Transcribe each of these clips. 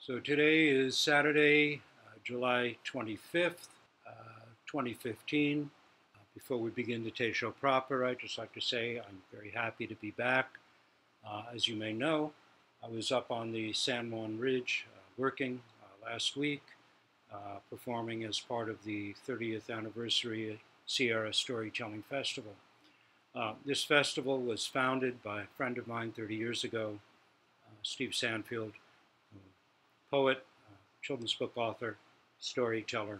So today is Saturday, July 25th, 2015. Before we begin the Teisho proper, I'd just like to say I'm very happy to be back. As you may know, I was up on the San Juan Ridge working last week, performing as part of the 30th anniversary Sierra Storytelling Festival. This festival was founded by a friend of mine 30 years ago, Steve Sanfield, poet, children's book author, storyteller.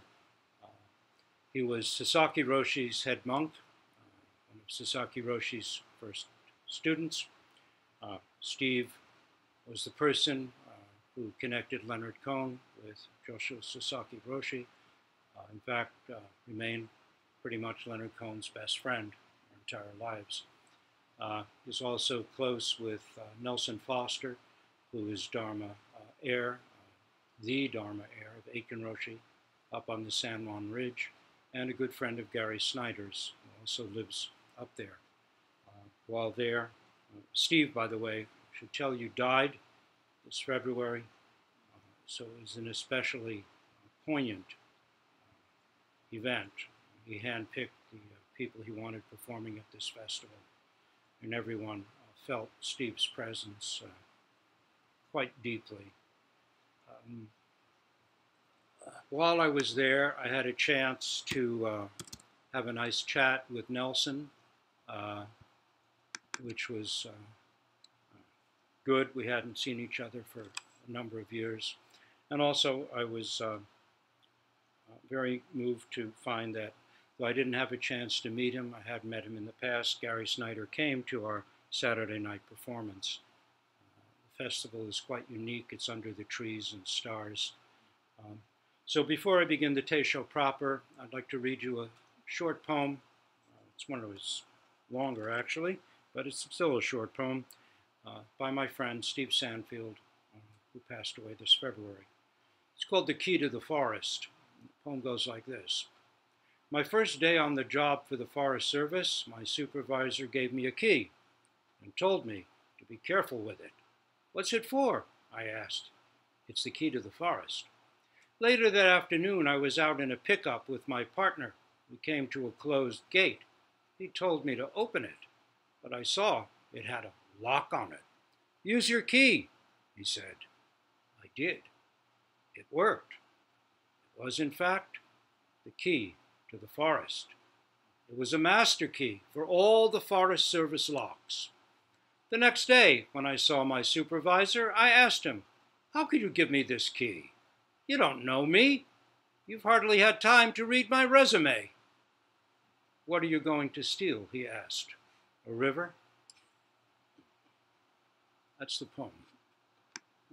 He was Sasaki Roshi's head monk, one of Sasaki Roshi's first students. Steve was the person who connected Leonard Cohen with Joshua Sasaki Roshi. In fact, remained pretty much Leonard Cohen's best friend their entire lives. He's also close with Nelson Foster, who is Dharma heir, the Dharma heir of Aiken Roshi up on the San Juan Ridge, and a good friend of Gary Snyder's, who also lives up there. While there, Steve, by the way, should tell you, died this February, so it was an especially poignant event. He handpicked the people he wanted performing at this festival, and everyone felt Steve's presence quite deeply. While I was there, I had a chance to have a nice chat with Nelson, which was good. We hadn't seen each other for a number of years. And also, I was very moved to find that though I didn't have a chance to meet him, I had met him in the past, Gary Snyder came to our Saturday night performance. The festival is quite unique. It's under the trees and stars. So before I begin the Teisho proper, I'd like to read you a short poem. It's one of his longer, actually, but it's still a short poem by my friend Steve Sanfield, who passed away this February. It's called The Key to the Forest. The poem goes like this. My first day on the job for the Forest Service, my supervisor gave me a key and told me to be careful with it. What's it for? I asked. It's the key to the forest. Later that afternoon, I was out in a pickup with my partner. We came to a closed gate. He told me to open it, but I saw it had a lock on it. Use your key, he said. I did. It worked. It was, in fact, the key to the forest. It was a master key for all the Forest Service locks. The next day, when I saw my supervisor, I asked him, how could you give me this key? You don't know me. You've hardly had time to read my resume. What are you going to steal? He asked. A river? That's the poem.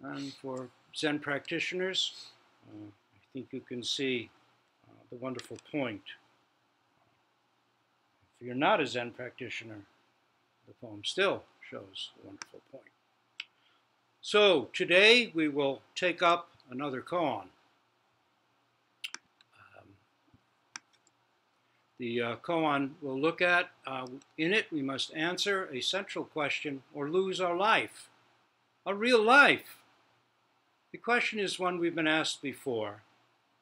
And for Zen practitioners, I think you can see the wonderful point. If you're not a Zen practitioner, the poem still shows a wonderful point. So today we will take up another koan. The koan we'll look at, in it we must answer a central question or lose our life, a real life. The question is one we've been asked before.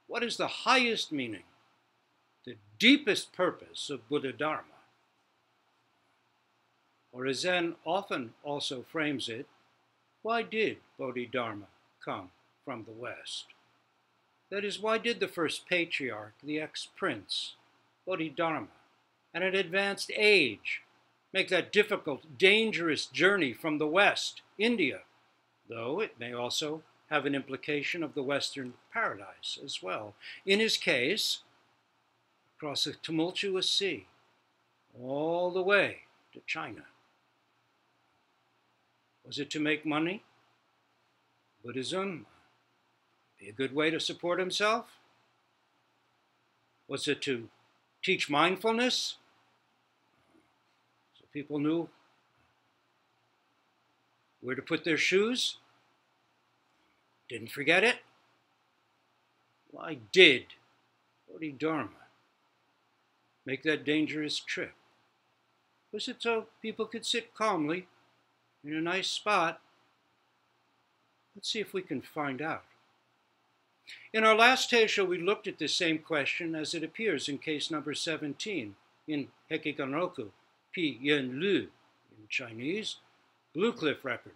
What is the highest meaning, the deepest purpose of Buddha Dharma? Or as Zen often also frames it, why did Bodhidharma come from the West? That is, why did the first patriarch, the ex-prince, Bodhidharma, at an advanced age, make that difficult, dangerous journey from the West, India, though it may also have an implication of the Western paradise as well. In his case, across a tumultuous sea, all the way to China. Was it to make money? Buddhism? Be a good way to support himself? Was it to teach mindfulness? So people knew where to put their shoes? Didn't forget it? Why did Bodhidharma make that dangerous trip? Was it so people could sit calmly in a nice spot? Let's see if we can find out. In our last Teisho, we looked at this same question as it appears in case number 17 in Hekiganroku, Pi Yen Lu in Chinese, Blue Cliff record.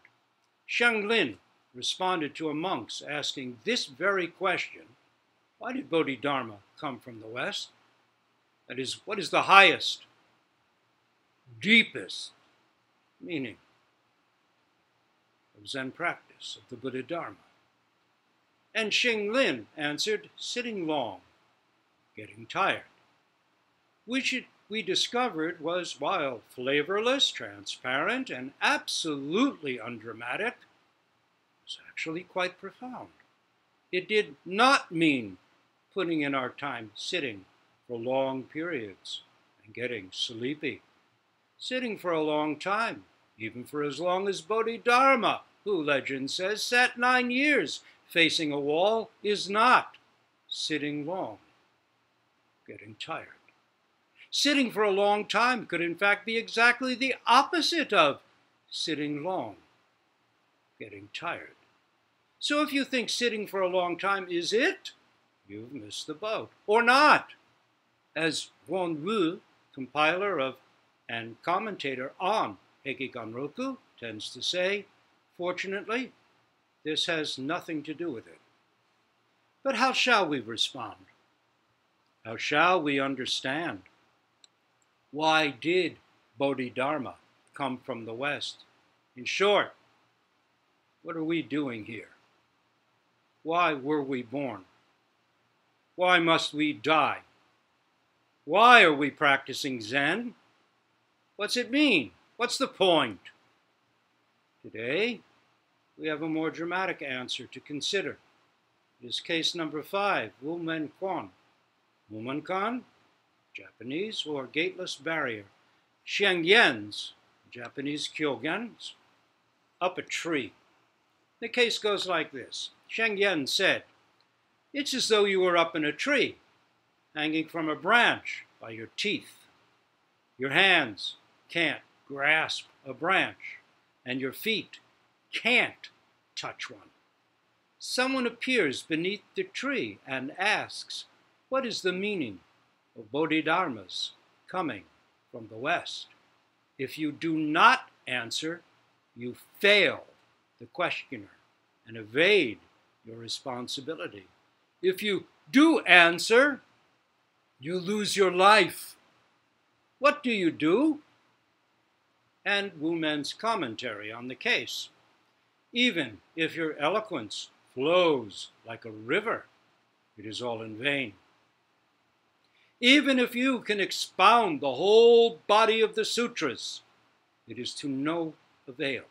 Hsiang Lin responded to a monk's asking this very question: why did Bodhidharma come from the West? That is, what is the highest, deepest meaning of Zen practice, of the Buddha Dharma? And Hsiang Lin answered, sitting long, getting tired, which we discovered was, while flavorless, transparent, and absolutely undramatic, was actually quite profound. It did not mean putting in our time sitting for long periods and getting sleepy. Sitting for a long time, even for as long as Bodhidharma, who, legend says, sat 9 years facing a wall, is not sitting long, getting tired. Sitting for a long time could in fact be exactly the opposite of sitting long, getting tired. So if you think sitting for a long time is it, you've missed the boat. Or not. As Won Wu, compiler of and commentator on Hekiganroku, tends to say, fortunately, this has nothing to do with it. But how shall we respond? How shall we understand? Why did Bodhidharma come from the West? In short, what are we doing here? Why were we born? Why must we die? Why are we practicing Zen? What's it mean? What's the point? Today, we have a more dramatic answer to consider. It is case number 5, Wumen Kwan. Wumen Kan, Japanese, or gateless barrier. Hsiang Yen's, Japanese Kyogen's, up a tree. The case goes like this. Hsiang Yen said, it's as though you were up in a tree, hanging from a branch by your teeth. Your hands can't grasp a branch, and your feet can't touch one. Someone appears beneath the tree and asks, what is the meaning of Bodhidharma's coming from the West? If you do not answer, you fail the questioner and evade your responsibility. If you do answer, you lose your life. What do you do? And Wu Men's commentary on the case. Even if your eloquence flows like a river, it is all in vain. Even if you can expound the whole body of the sutras, it is to no avail.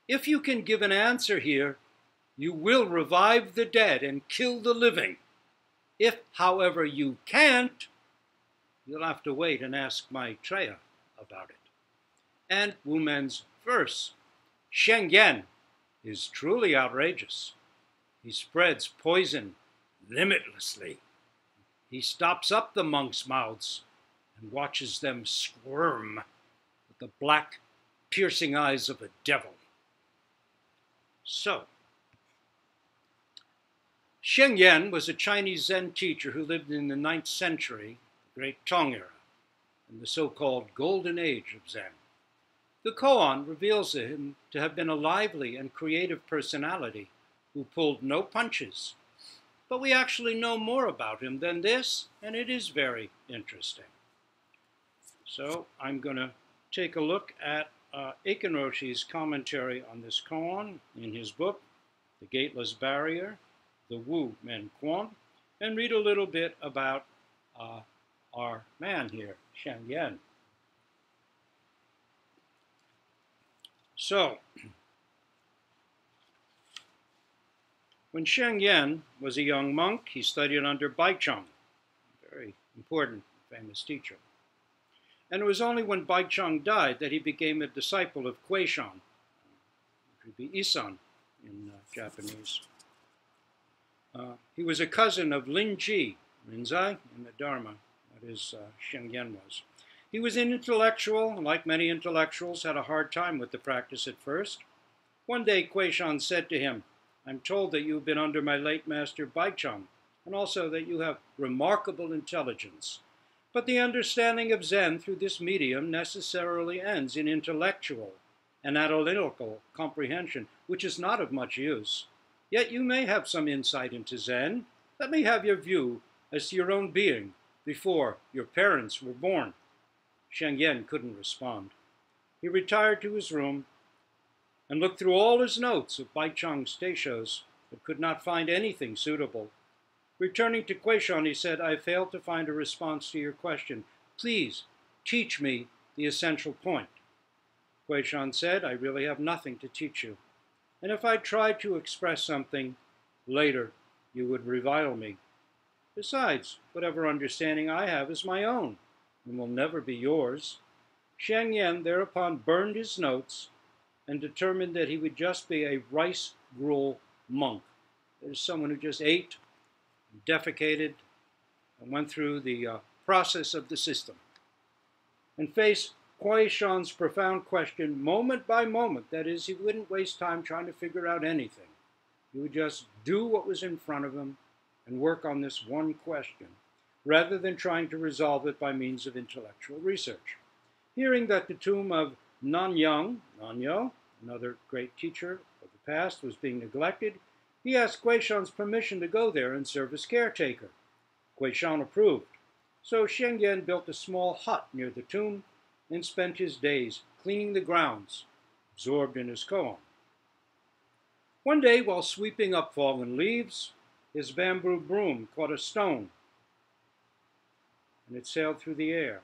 If you can give an answer here, you will revive the dead and kill the living. If, however, you can't, you'll have to wait and ask Maitreya about it. And Wu Men's verse, Hsiang Yen, is truly outrageous. He spreads poison limitlessly. He stops up the monks' mouths and watches them squirm with the black, piercing eyes of a devil. So, Hsiang Yen was a Chinese Zen teacher who lived in the 9th century, the Great Tang era, in the so-called Golden Age of Zen. The koan reveals him to have been a lively and creative personality who pulled no punches. But we actually know more about him than this, and it is very interesting. So I'm going to take a look at Eiken Roshi's commentary on this koan in his book, The Gateless Barrier, the Wu Men Kwan, and read a little bit about our man here, Hsiang Yen. So, when Hsiang Yen was a young monk, he studied under Baicheng, a very important, famous teacher. And it was only when Baicheng died that he became a disciple of Kuei-shan, which would be Isan in Japanese. He was a cousin of Lin-ji, Rinzai, in the Dharma, that is, Hsiang Yen was. He was an intellectual, and like many intellectuals, had a hard time with the practice at first. One day, Kuei-shan said to him, I'm told that you have been under my late master Baicheng, and also that you have remarkable intelligence. But the understanding of Zen through this medium necessarily ends in intellectual and analytical comprehension, which is not of much use. Yet you may have some insight into Zen. Let me have your view as to your own being before your parents were born. Hsiang couldn't respond. He retired to his room and looked through all his notes of Baicheng's Teishos, but could not find anything suitable. Returning to Guishan, he said, I failed to find a response to your question. Please teach me the essential point. Guishan said, I really have nothing to teach you. And if I tried to express something, later you would revile me. Besides, whatever understanding I have is my own and will never be yours. Hsiang thereupon burned his notes and determined that he would just be a rice gruel monk. There's someone who just ate, defecated, and went through the process of the system, and faced Guishan's profound question moment by moment. That is, he wouldn't waste time trying to figure out anything. He would just do what was in front of him and work on this one question, rather than trying to resolve it by means of intellectual research. Hearing that the tomb of Nanyo, another great teacher of the past, was being neglected, he asked Guishan's permission to go there and serve as caretaker. Guishan approved. So Hsiang built a small hut near the tomb and spent his days cleaning the grounds, absorbed in his koan. One day, while sweeping up fallen leaves, his bamboo broom caught a stone, and it sailed through the air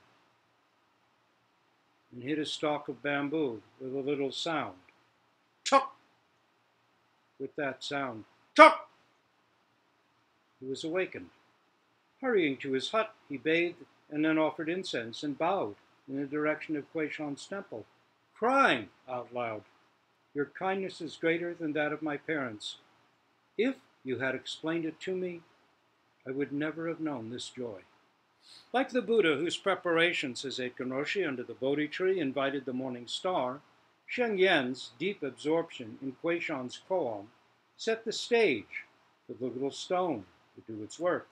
and hit a stalk of bamboo with a little sound. Tuck! With that sound, tuck! He was awakened. Hurrying to his hut, he bathed and then offered incense and bowed in the direction of Guishan's temple, crying out loud, Your kindness is greater than that of my parents. If you had explained it to me, I would never have known this joy. Like the Buddha, whose preparation, says Aitken Roshi, under the Bodhi tree invited the morning star, Hsiang deep absorption in Guishan's koan set the stage for the little stone to do its work.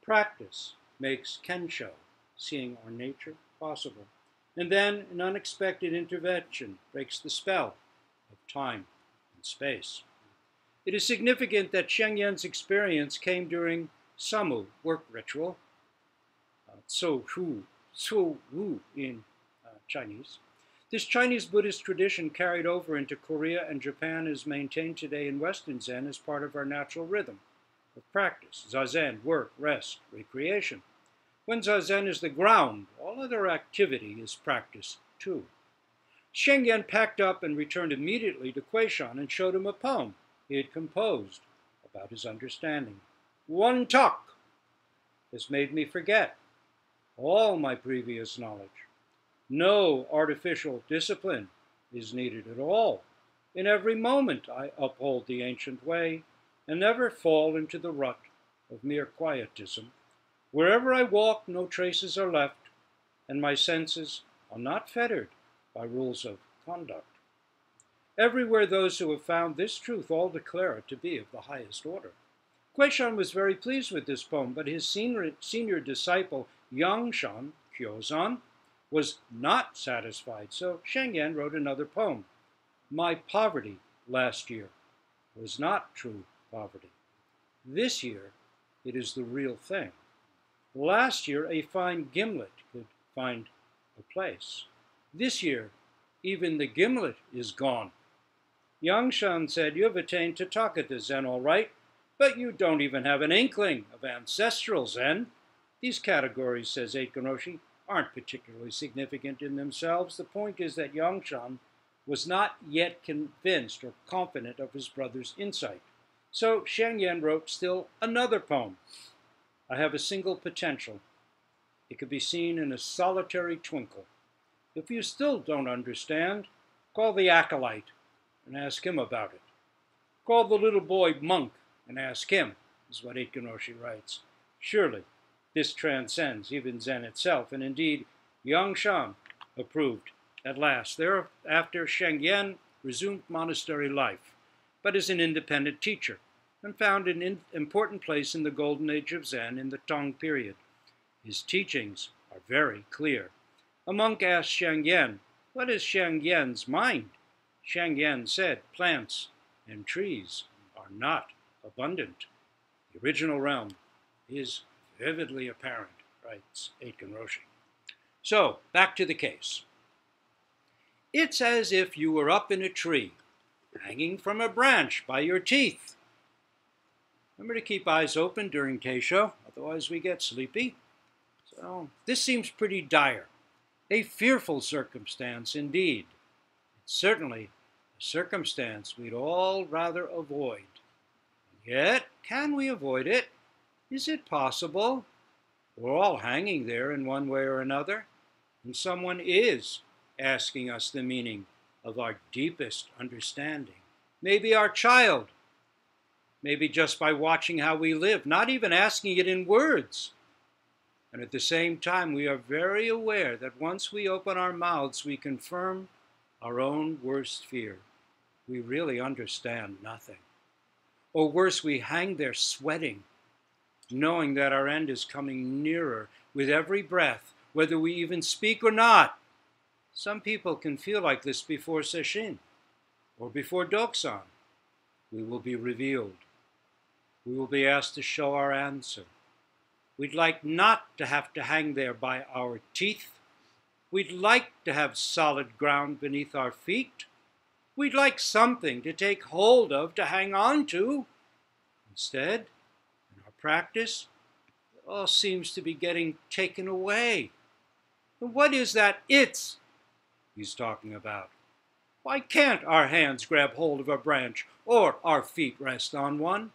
Practice makes kensho, seeing our nature, possible. And then an unexpected intervention breaks the spell of time and space. It is significant that Hsiang experience came during Samu, work ritual, Tso Wu in Chinese. This Chinese Buddhist tradition carried over into Korea and Japan is maintained today in Western Zen as part of our natural rhythm of practice, zazen, work, rest, recreation. When zazen is the ground, all other activity is practice too. Hsiang packed up and returned immediately to Guishan and showed him a poem he had composed about his understanding. One talk has made me forget all my previous knowledge. No artificial discipline is needed at all. In every moment I uphold the ancient way and never fall into the rut of mere quietism. Wherever I walk, no traces are left, and my senses are not fettered by rules of conduct. Everywhere those who have found this truth all declare it to be of the highest order. Guishan was very pleased with this poem, but his senior disciple, Yangshan, Kyozan, was not satisfied, so Hsiang wrote another poem. My poverty last year was not true poverty. This year, it is the real thing. Last year, a fine gimlet could find a place. This year, even the gimlet is gone. Yangshan said, You have attained Tathagata Zen all right, but you don't even have an inkling of ancestral Zen. These categories, says Aitken Roshi, aren't particularly significant in themselves. The point is that Yangshan was not yet convinced or confident of his brother's insight. So Hsiang wrote still another poem. I have a single potential. It could be seen in a solitary twinkle. If you still don't understand, call the acolyte and ask him about it. Call the little boy monk and ask him, is what Aitken Roshi writes. Surely, this transcends even Zen itself, and indeed, Yangshan approved at last. Thereafter, Hsiang resumed monastery life. but is an independent teacher, and found an important place in the golden age of Zen in the Tang period. His teachings are very clear. A monk asked Hsiang, "What is Hsiang's mind?" Hsiang said, "Plants and trees are not abundant. The original realm is vividly apparent," writes Aitken Roshi. So, back to the case. It's as if you were up in a tree, hanging from a branch by your teeth. Remember to keep eyes open during Teisho, otherwise we get sleepy. So, this seems pretty dire. A fearful circumstance indeed. It's certainly a circumstance we'd all rather avoid. Yet, can we avoid it? Is it possible? We're all hanging there in one way or another, and someone is asking us the meaning of our deepest understanding. Maybe our child, maybe just by watching how we live, not even asking it in words. And at the same time, we are very aware that once we open our mouths, we confirm our own worst fear. We really understand nothing. Or worse, we hang there sweating, knowing that our end is coming nearer with every breath, whether we even speak or not. Some people can feel like this before Sesshin or before Doksan. We will be revealed. We will be asked to show our answer. We'd like not to have to hang there by our teeth. We'd like to have solid ground beneath our feet. We'd like something to take hold of, to hang on to. Instead, in our practice, it all seems to be getting taken away. And what is that "it's" he's talking about? Why can't our hands grab hold of a branch or our feet rest on one?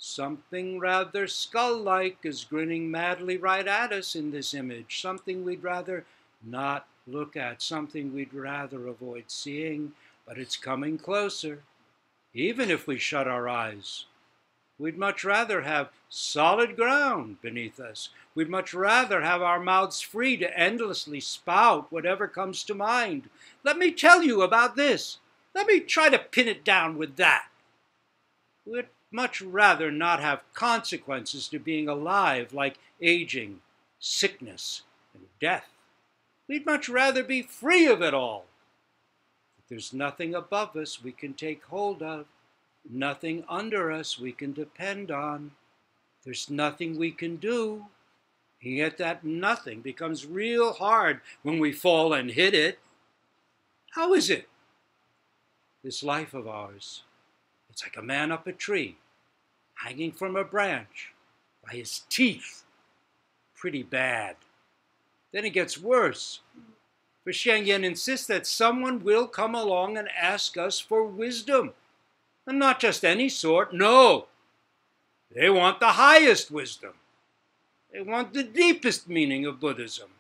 Something rather skull-like is grinning madly right at us in this image, something we'd rather not look at, something we'd rather avoid seeing, but it's coming closer. Even if we shut our eyes, we'd much rather have solid ground beneath us. We'd much rather have our mouths free to endlessly spout whatever comes to mind. Let me tell you about this. Let me try to pin it down with that. We'd much rather not have consequences to being alive, like aging, sickness, and death. We'd much rather be free of it all. But there's nothing above us we can take hold of, nothing under us we can depend on. There's nothing we can do. And yet that nothing becomes real hard when we fall and hit it. How is it? This life of ours, it's like a man up a tree, hanging from a branch by his teeth. Pretty bad. Then it gets worse. For Hsiang insists that someone will come along and ask us for wisdom. And not just any sort, no. They want the highest wisdom. They want the deepest meaning of Buddhism.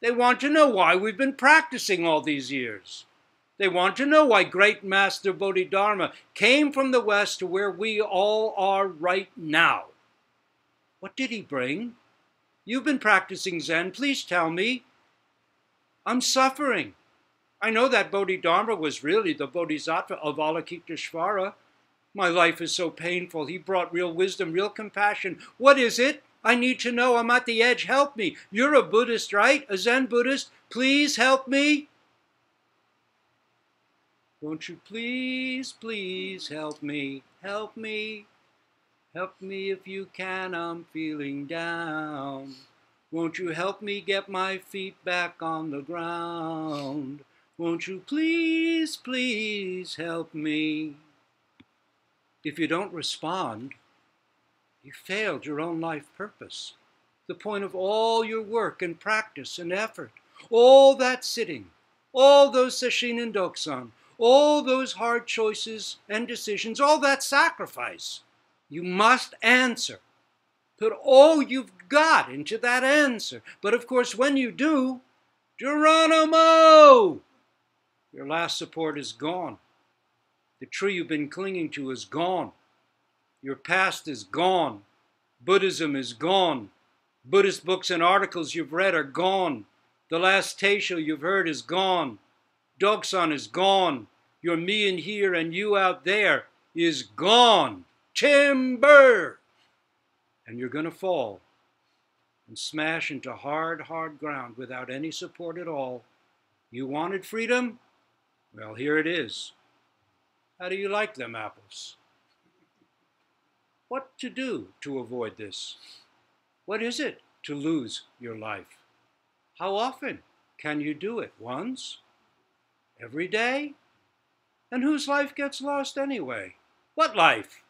They want to know why we've been practicing all these years. They want to know why great Master Bodhidharma came from the West to where we all are right now. What did he bring? You've been practicing Zen, please tell me. I'm suffering. I know that Bodhidharma was really the Bodhisattva of Avalokiteshvara. My life is so painful. He brought real wisdom, real compassion. What is it? I need to know. I'm at the edge. Help me. You're a Buddhist, right? A Zen Buddhist? Please help me. Won't you please, please help me? Help me. Help me if you can. I'm feeling down. Won't you help me get my feet back on the ground? Won't you please, please help me? If you don't respond, you failed your own life purpose, the point of all your work and practice and effort, all that sitting, all those Sesshin and Doksan, all those hard choices and decisions, all that sacrifice. You must answer. Put all you've got into that answer. But of course, when you do, Geronimo! Your last support is gone. The tree you've been clinging to is gone. Your past is gone. Buddhism is gone. Buddhist books and articles you've read are gone. The last Teisho you've heard is gone. Doksan is gone. Your me in here and you out there. is gone. Timber! And you're going to fall and smash into hard, hard ground without any support at all. You wanted freedom? Well, here it is. How do you like them apples? What to do to avoid this? What is it to lose your life? How often can you do it? Once? Every day? And whose life gets lost anyway? What life?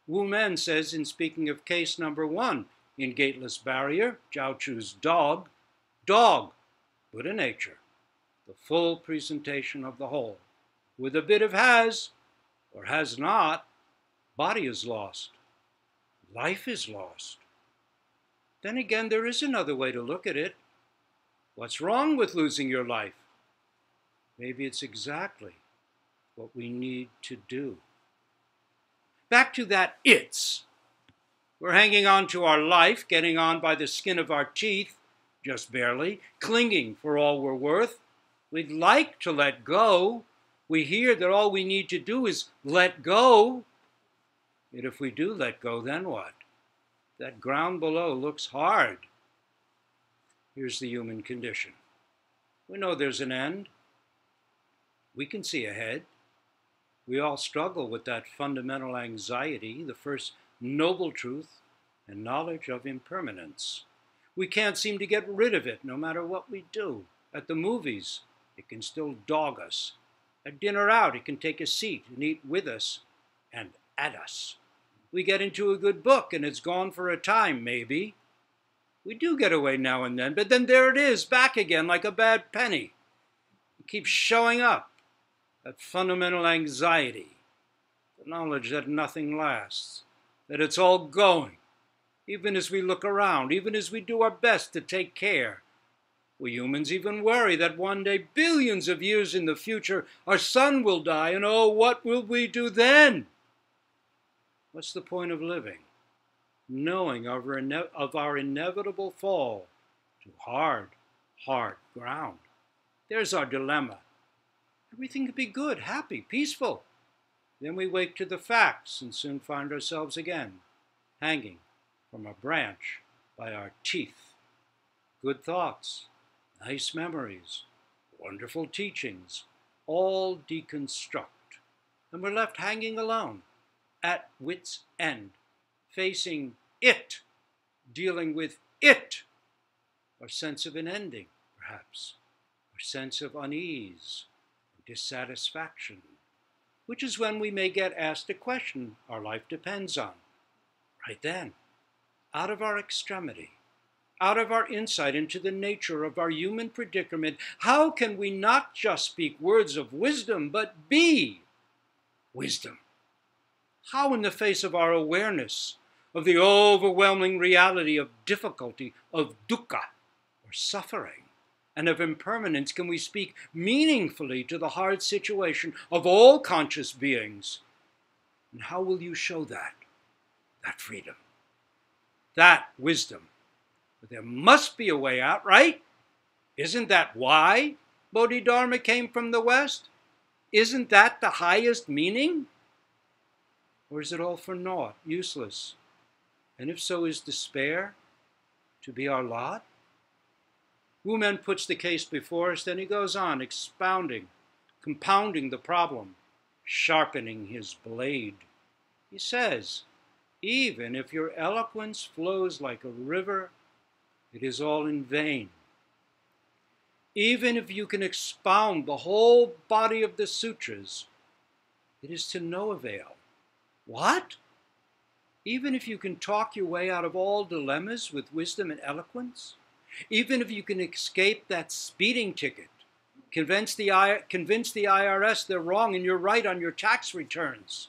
Wu Men says in speaking of case number 1 in Gateless Barrier, Zhao Chu's dog, Buddha nature, the full presentation of the whole. With a bit of has or has not, body is lost. Life is lost. Then again, there is another way to look at it. What's wrong with losing your life? Maybe it's exactly what we need to do. Back to that it's. We're hanging on to our life, getting on by the skin of our teeth, just barely, clinging for all we're worth. We'd like to let go. We hear that all we need to do is let go. Yet if we do let go, then what? That ground below looks hard. Here's the human condition. We know there's an end. We can see ahead. We all struggle with that fundamental anxiety, the first noble truth and knowledge of impermanence. We can't seem to get rid of it no matter what we do. At the movies, it can still dog us. At dinner out, it can take a seat and eat with us and at us. We get into a good book and it's gone for a time, maybe. We do get away now and then, but then there it is, back again like a bad penny. It keeps showing up. That fundamental anxiety, the knowledge that nothing lasts, that it's all going, even as we look around, even as we do our best to take care. We humans even worry that one day, billions of years in the future, our sun will die, and oh, what will we do then? What's the point of living? Knowing of our inevitable fall to hard, hard ground. There's our dilemma. Everything could be good, happy, peaceful. Then we wake to the facts and soon find ourselves again, hanging from a branch by our teeth. Good thoughts, nice memories, wonderful teachings, all deconstruct. And we're left hanging alone, at wit's end, facing it, dealing with it, our sense of an ending, perhaps, our sense of unease, dissatisfaction, which is when we may get asked a question our life depends on. Right then, out of our extremity, out of our insight into the nature of our human predicament, how can we not just speak words of wisdom, but be wisdom? How, in the face of our awareness of the overwhelming reality of difficulty, of dukkha, or suffering, and of impermanence, can we speak meaningfully to the hard situation of all conscious beings? And how will you show that freedom, that wisdom? But there must be a way out, right? Isn't that why Bodhidharma came from the West? Isn't that the highest meaning? Or is it all for naught, useless? And if so, is despair to be our lot? Wu Men puts the case before us, then he goes on, expounding, compounding the problem, sharpening his blade. He says, even if your eloquence flows like a river, it is all in vain. Even if you can expound the whole body of the sutras, it is to no avail. What? Even if you can talk your way out of all dilemmas with wisdom and eloquence? Even if you can escape that speeding ticket, convince the IRS they're wrong and you're right on your tax returns,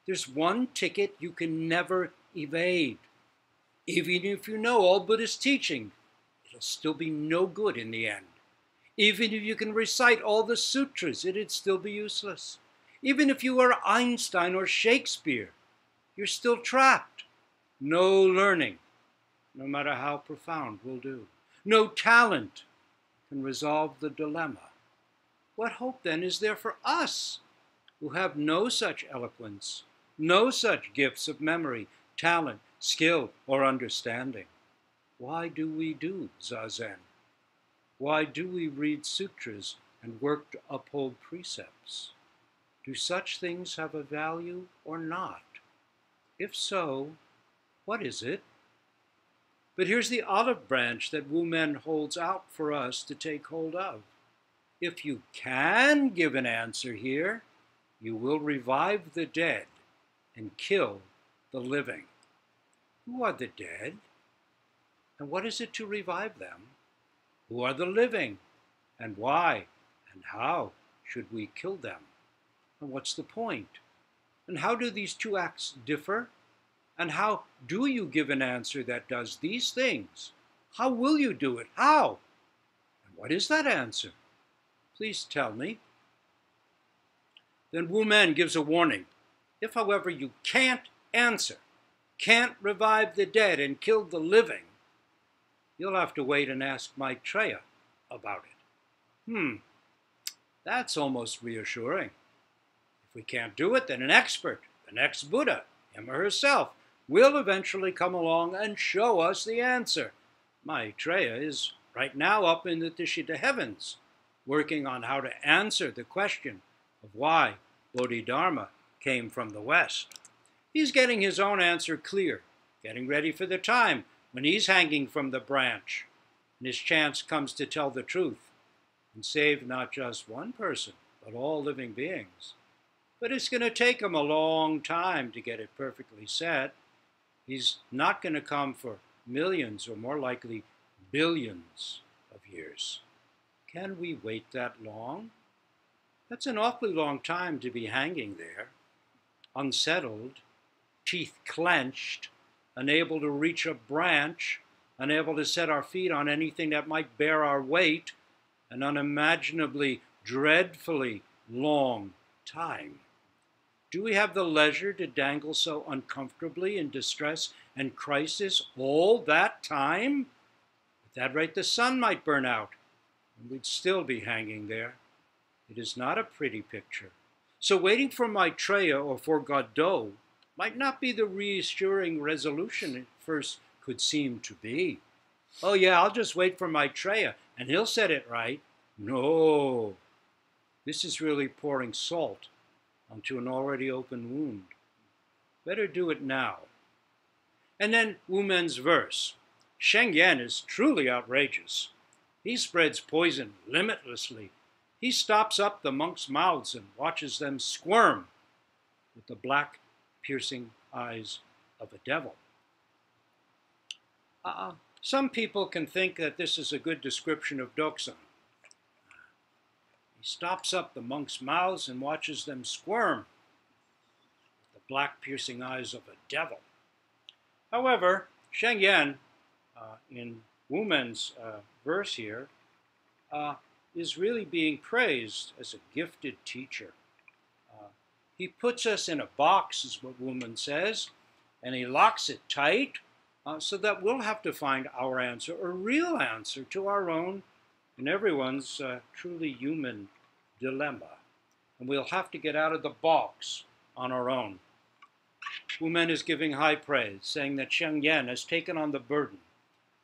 there's one ticket you can never evade. Even if you know all Buddhist teaching, it'll still be no good in the end. Even if you can recite all the sutras, it'd still be useless. Even if you were Einstein or Shakespeare, you're still trapped. No learning, no matter how profound, will do. No talent can resolve the dilemma. What hope then is there for us who have no such eloquence, No such gifts of memory, talent, skill, or understanding. Why do we do zazen? Why do we read sutras and work to uphold precepts? Do such things have a value or not? If so, what is it? But here's the olive branch that Wu Men holds out for us to take hold of. If you can give an answer here, you will revive the dead and kill the living. Who are the dead? And what is it to revive them? Who are the living? And why and how should we kill them? And what's the point? And how do these two acts differ? And how do you give an answer that does these things? How will you do it? How? And what is that answer? Please tell me. Then Wu Men gives a warning. If, however, you can't answer, can't revive the dead and kill the living, you'll have to wait and ask Maitreya about it. That's almost reassuring. If we can't do it, then an expert, the next Buddha, him or herself, will eventually come along and show us the answer. Maitreya is right now up in the Dishita heavens, working on how to answer the question of why Bodhidharma came from the West. He's getting his own answer clear, getting ready for the time when he's hanging from the branch, and his chance comes to tell the truth and save not just one person, but all living beings. But it's going to take him a long time to get it perfectly said. He's not going to come for millions, or more likely billions of years. Can we wait that long? That's an awfully long time to be hanging there, unsettled, teeth clenched, unable to reach a branch, unable to set our feet on anything that might bear our weight, an unimaginably, dreadfully long time. Do we have the leisure to dangle so uncomfortably in distress and crisis all that time? At that rate, the sun might burn out, and we'd still be hanging there. It is not a pretty picture. So waiting for Maitreya or for Godot might not be the reassuring resolution it first could seem to be. Oh yeah, I'll just wait for Maitreya and he'll set it right. No, this is really pouring salt onto an already open wound. Better do it now. And then Wu Men's verse. Hsiang Yan is truly outrageous. He spreads poison limitlessly. He stops up the monks' mouths and watches them squirm with the black, piercing eyes of a devil. Some people can think that this is a good description of Doksan. He stops up the monks' mouths and watches them squirm with the black, piercing eyes of a devil. However, Hsiang Yan, in Wu Men's verse here, is really being praised as a gifted teacher. He puts us in a box, is what Wu Men says, and he locks it tight so that we'll have to find our answer, a real answer to our own and everyone's truly human dilemma. And we'll have to get out of the box on our own. Wu Men is giving high praise, saying that Hsiang Yan has taken on the burden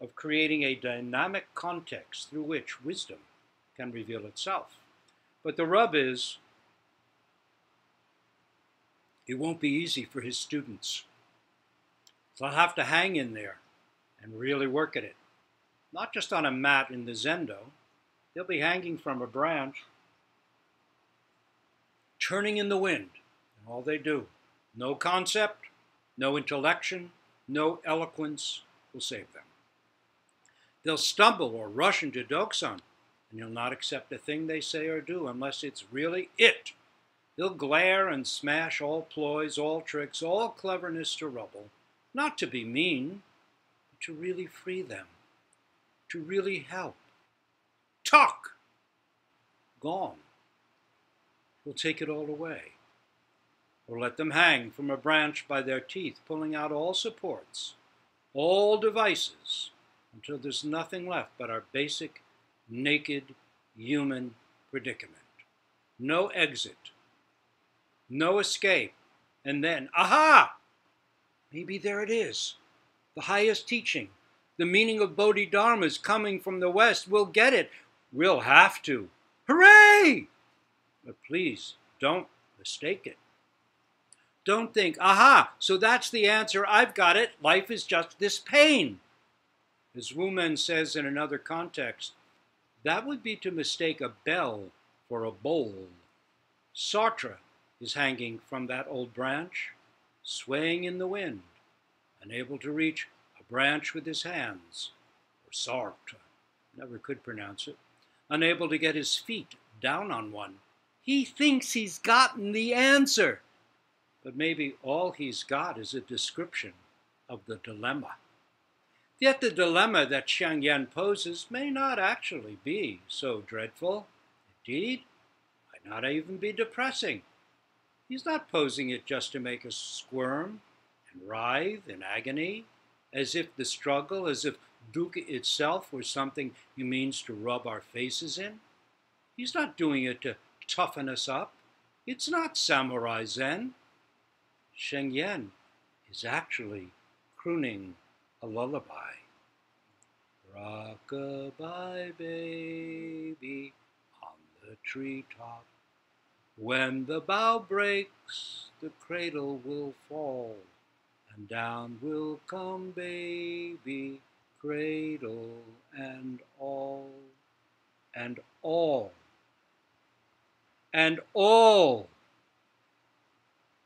of creating a dynamic context through which wisdom can reveal itself. But the rub is, it won't be easy for his students. They'll have to hang in there and really work at it. Not just on a mat in the Zendo. They'll be hanging from a branch, turning in the wind, and all they do. No concept, no intellection, no eloquence will save them. They'll stumble or rush into Doksan, and he'll not accept a thing they say or do unless it's really it. He'll glare and smash all ploys, all tricks, all cleverness to rubble, not to be mean, but to really free them, to really help. Talk! Gone. He'll take it all away, or let them hang from a branch by their teeth, pulling out all supports, all devices, until there's nothing left but our basic, naked, human predicament. No exit, no escape, And then, aha! Maybe there it is. The highest teaching. The meaning of Bodhidharma is coming from the West. We'll get it. We'll have to. Hooray! But please, don't mistake it. Don't think, aha, so that's the answer. I've got it. Life is just this pain. As Wu Men says in another context, that would be to mistake a bell for a bowl. Sartre is hanging from that old branch, swaying in the wind, unable to reach a branch with his hands, or Sartre, never could pronounce it, unable to get his feet down on one. He thinks he's gotten the answer, but maybe all he's got is a description of the dilemma. Yet the dilemma that Hsiang poses may not actually be so dreadful. Indeed, might not even be depressing. He's not posing it just to make us squirm and writhe in agony, as if the struggle, as if dukkha itself were something he means to rub our faces in. He's not doing it to toughen us up. It's not samurai zen. Hsiang is actually crooning a lullaby. Rock-a-bye, baby, on the treetop. When the bough breaks, the cradle will fall, and down will come baby, cradle and all, and all, and all.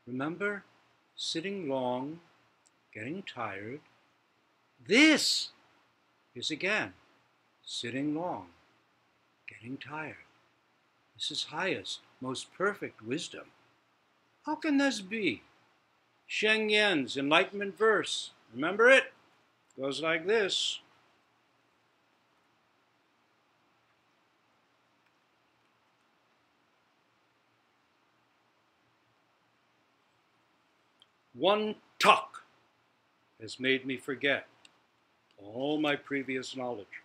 Remember, sitting long, getting tired. This is again, sitting long, getting tired. This is highest, most perfect wisdom. How can this be? Hsiang enlightenment verse, remember it? Goes like this. One talk has made me forget all my previous knowledge.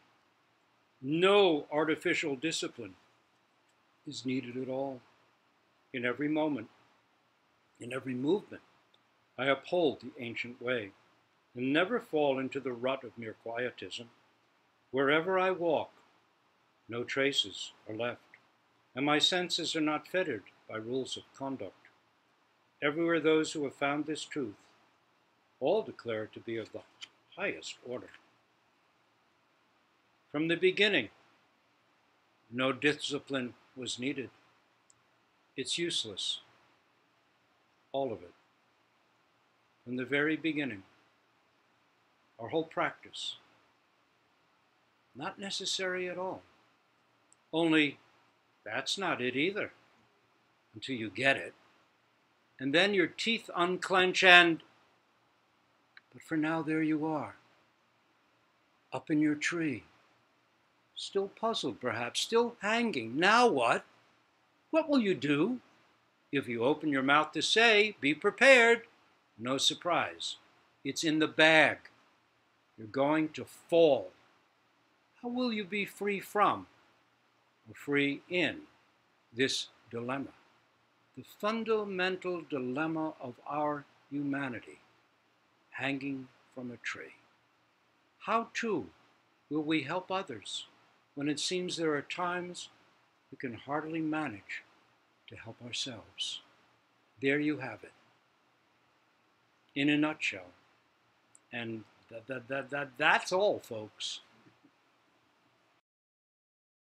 No artificial discipline is needed at all. In every moment, in every movement, I uphold the ancient way and never fall into the rut of mere quietism. Wherever I walk, no traces are left, and my senses are not fettered by rules of conduct. Everywhere those who have found this truth all declare it to be of the highest order. From the beginning, no discipline was needed. It's useless, all of it. From the very beginning, our whole practice, not necessary at all. Only that's not it either, until you get it. And then your teeth unclench but for now there you are, up in your tree, still puzzled perhaps, still hanging. Now what? What will you do? If you open your mouth to say, be prepared, no surprise. It's in the bag. You're going to fall. How will you be free from, or free in, this dilemma? The fundamental dilemma of our humanity, hanging from a tree. How, too, will we help others when it seems there are times we can hardly manage to help ourselves? There you have it, in a nutshell. And that's all, folks.